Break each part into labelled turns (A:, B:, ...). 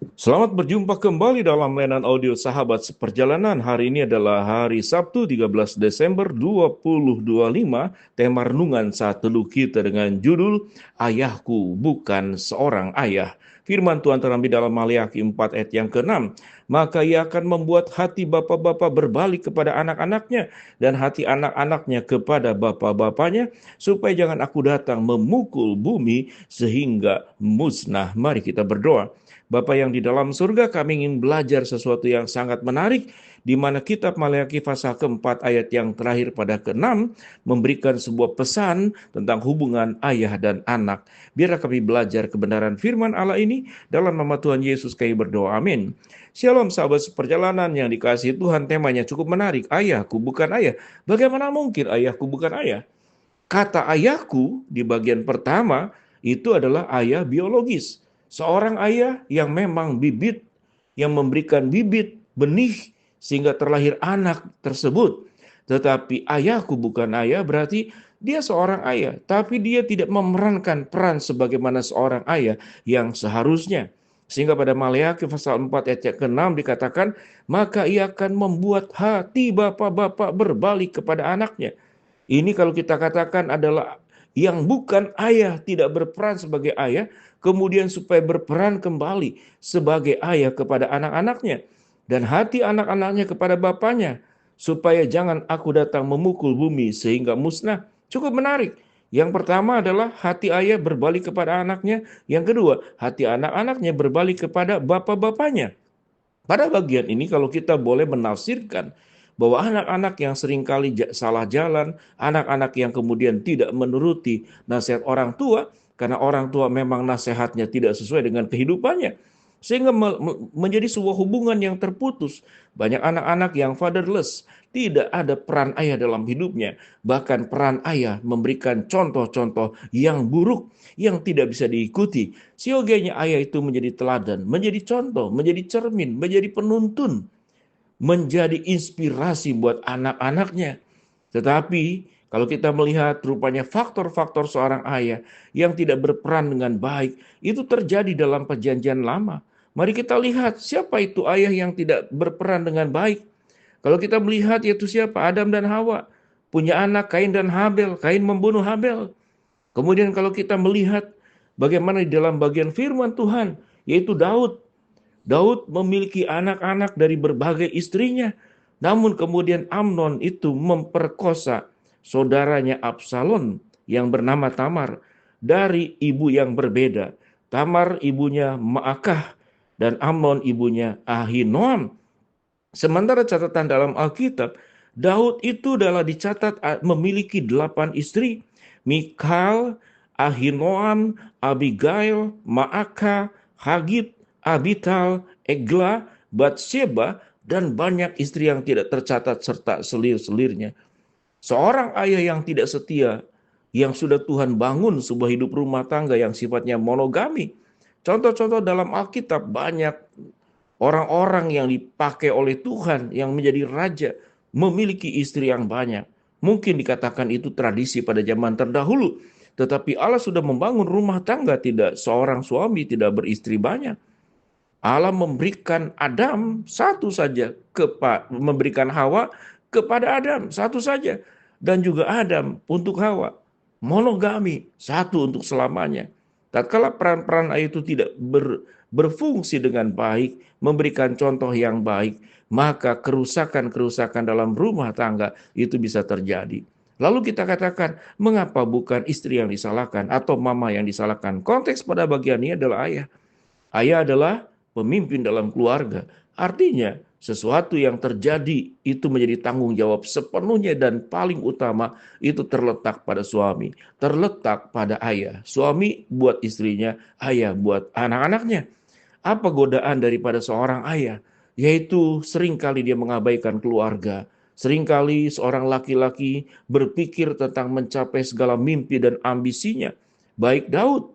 A: Selamat berjumpa kembali dalam layanan audio Sahabat Seperjalanan. Hari ini adalah hari Sabtu 13 Desember 2025. Tema renungan saat teduh kita dengan judul Ayahku Bukan Seorang Ayah. Firman Tuhan terambil dalam Maliaki 4 ayat yang ke-6. Maka ia akan membuat hati bapak-bapak berbalik kepada anak-anaknya dan hati anak-anaknya kepada bapak-bapaknya, supaya jangan aku datang memukul bumi sehingga musnah. Mari kita berdoa. Bapa yang di dalam surga, kami ingin belajar sesuatu yang sangat menarik, di mana kitab Maleakhi pasal keempat ayat yang terakhir pada keenam memberikan sebuah pesan tentang hubungan ayah dan anak. Biarlah kami belajar kebenaran firman Allah ini, dalam nama Tuhan Yesus kami berdoa, amin. Shalom sahabat seperjalanan yang dikasihi Tuhan, temanya cukup menarik. Ayahku bukan ayah. Bagaimana mungkin ayahku bukan ayah? Kata ayahku di bagian pertama itu adalah ayah biologis. Seorang ayah yang memang bibit, yang memberikan bibit, benih, sehingga terlahir anak tersebut. Tetapi ayahku bukan ayah berarti dia seorang ayah, tapi dia tidak memerankan peran sebagaimana seorang ayah yang seharusnya. Sehingga pada Maleakhi pasal 4 ayat ke-6 dikatakan, maka ia akan membuat hati bapak-bapak berbalik kepada anaknya. Ini kalau kita katakan adalah yang bukan ayah, tidak berperan sebagai ayah, kemudian supaya berperan kembali sebagai ayah kepada anak-anaknya. Dan hati anak-anaknya kepada bapaknya, supaya jangan aku datang memukul bumi sehingga musnah. Cukup menarik. Yang pertama adalah hati ayah berbalik kepada anaknya. Yang kedua, hati anak-anaknya berbalik kepada bapak-bapaknya. Pada bagian ini kalau kita boleh menafsirkan bahwa anak-anak yang seringkali salah jalan, anak-anak yang kemudian tidak menuruti nasihat orang tua, karena orang tua memang nasihatnya tidak sesuai dengan kehidupannya, sehingga menjadi sebuah hubungan yang terputus. Banyak anak-anak yang fatherless, tidak ada peran ayah dalam hidupnya. Bahkan peran ayah memberikan contoh-contoh yang buruk, yang tidak bisa diikuti. Siogianya ayah itu menjadi teladan, menjadi contoh, menjadi cermin, menjadi penuntun, menjadi inspirasi buat anak-anaknya. Tetapi kalau kita melihat rupanya faktor-faktor seorang ayah yang tidak berperan dengan baik, itu terjadi dalam perjanjian lama. Mari kita lihat siapa itu ayah yang tidak berperan dengan baik. Kalau kita melihat yaitu siapa? Adam dan Hawa. Punya anak Kain dan Habel. Kain membunuh Habel. Kemudian kalau kita melihat bagaimana di dalam bagian firman Tuhan, yaitu Daud. Daud memiliki anak-anak dari berbagai istrinya. Namun kemudian Amnon itu memperkosa saudaranya Absalom yang bernama Tamar dari ibu yang berbeda. Tamar ibunya Maakah dan Amnon ibunya Ahinoam. Sementara catatan dalam Alkitab, Daud itu adalah dicatat memiliki 8 istri. Mikal, Ahinoam, Abigail, Maakah, Hagit, Abital, Egla, Batsheba, dan banyak istri yang tidak tercatat serta selir-selirnya. Seorang ayah yang tidak setia, yang sudah Tuhan bangun sebuah hidup rumah tangga yang sifatnya monogami. Contoh-contoh dalam Alkitab banyak orang-orang yang dipakai oleh Tuhan yang menjadi raja memiliki istri yang banyak. Mungkin dikatakan itu tradisi pada zaman terdahulu. Tetapi Allah sudah membangun rumah tangga, tidak seorang suami tidak beristri banyak. Allah memberikan Adam satu saja, memberikan Hawa kepada Adam satu saja. Dan juga Adam untuk Hawa. Monogami, satu untuk selamanya. Tatkala peran-peran itu tidak berfungsi dengan baik, memberikan contoh yang baik, maka kerusakan-kerusakan dalam rumah tangga itu bisa terjadi. Lalu kita katakan, mengapa bukan istri yang disalahkan atau mama yang disalahkan? Konteks pada bagian ini adalah ayah. Ayah adalah pemimpin dalam keluarga. Artinya, sesuatu yang terjadi itu menjadi tanggung jawab sepenuhnya dan paling utama itu terletak pada suami, terletak pada ayah. Suami buat istrinya, ayah buat anak-anaknya. Apa godaan daripada seorang ayah? Yaitu seringkali dia mengabaikan keluarga. Seringkali seorang laki-laki berpikir tentang mencapai segala mimpi dan ambisinya. Baik Daud,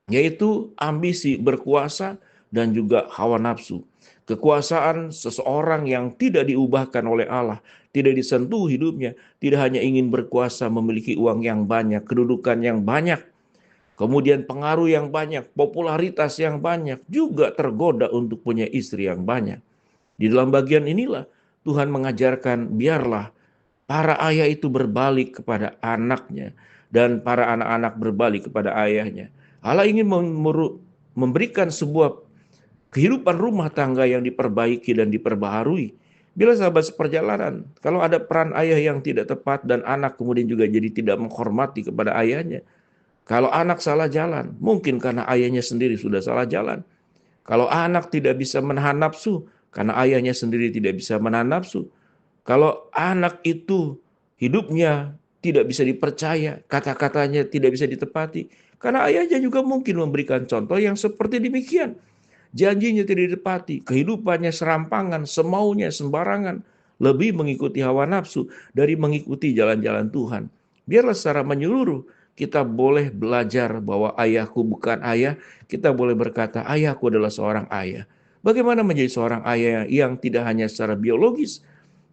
A: yaitu ambisi berkuasa dan juga hawa nafsu. Kekuasaan seseorang yang tidak diubahkan oleh Allah, tidak disentuh hidupnya, tidak hanya ingin berkuasa, memiliki uang yang banyak, kedudukan yang banyak, kemudian pengaruh yang banyak, popularitas yang banyak, juga tergoda untuk punya istri yang banyak. Di dalam bagian inilah Tuhan mengajarkan biarlah para ayah itu berbalik kepada anaknya dan para anak-anak berbalik kepada ayahnya. Allah ingin memberikan sebuah kehidupan rumah tangga yang diperbaiki dan diperbaharui. Bila sahabat seperjalanan, kalau ada peran ayah yang tidak tepat dan anak kemudian juga jadi tidak menghormati kepada ayahnya. Kalau anak salah jalan, mungkin karena ayahnya sendiri sudah salah jalan. Kalau anak tidak bisa menahan nafsu, karena ayahnya sendiri tidak bisa menahan nafsu. Kalau anak itu hidupnya tidak bisa dipercaya, kata-katanya tidak bisa ditepati, karena ayahnya juga mungkin memberikan contoh yang seperti demikian. Janjinya tidak ditepati, kehidupannya serampangan, semaunya, sembarangan, lebih mengikuti hawa nafsu dari mengikuti jalan-jalan Tuhan. Biarlah secara menyeluruh kita boleh belajar bahwa ayahku bukan ayah, kita boleh berkata ayahku adalah seorang ayah. Bagaimana menjadi seorang ayah yang tidak hanya secara biologis,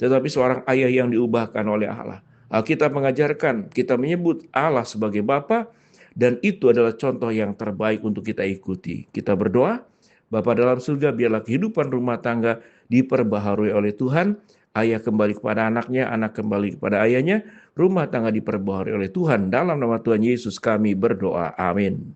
A: tetapi seorang ayah yang diubahkan oleh Allah. Alkitab mengajarkan, kita menyebut Allah sebagai Bapa, dan itu adalah contoh yang terbaik untuk kita ikuti. Kita berdoa, Bapa dalam surga, biarlah kehidupan rumah tangga diperbaharui oleh Tuhan, ayah kembali kepada anaknya, anak kembali kepada ayahnya, rumah tangga diperbaharui oleh Tuhan. Dalam nama Tuhan Yesus kami berdoa. Amin.